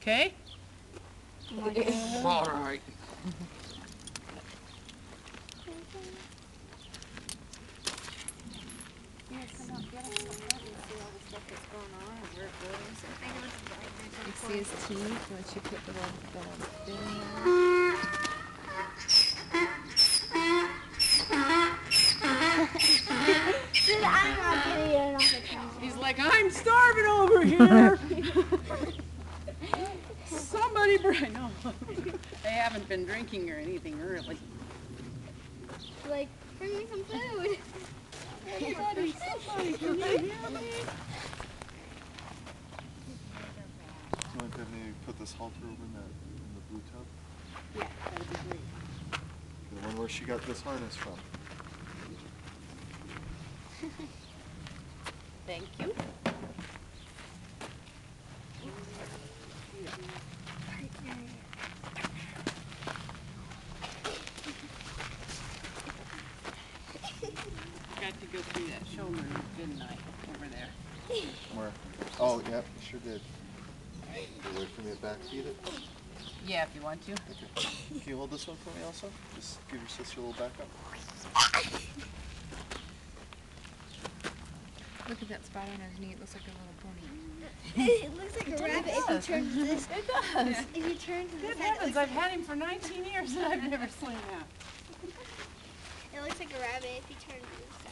Okay? All right. You see his teeth once you put the little bit in there. Dude, I'm not getting it off the camera. He's like, I'm starving over here. Somebody bring. No, they haven't been drinking or anything early. Like, bring me some food. Somebody, can you hear me? So like that maybe put this halter over in the blue tub? Yeah, that'd be great. The one where she got this harness from. Thank you. Got to go through that shoulder, didn't I, over there? Where? Oh, yep, you sure did. You wait for me to backfeed it? Yeah, if you want to. Okay. Can you hold this one for me also? Just give your sister a little backup. Look at that spot on his knee. It looks like a little pony. It looks like a rabbit if you does. turn to this. It does. If you turn to Good this side, heavens, I've had him for 19 years and I've never seen that. it looks like a rabbit if you turn to this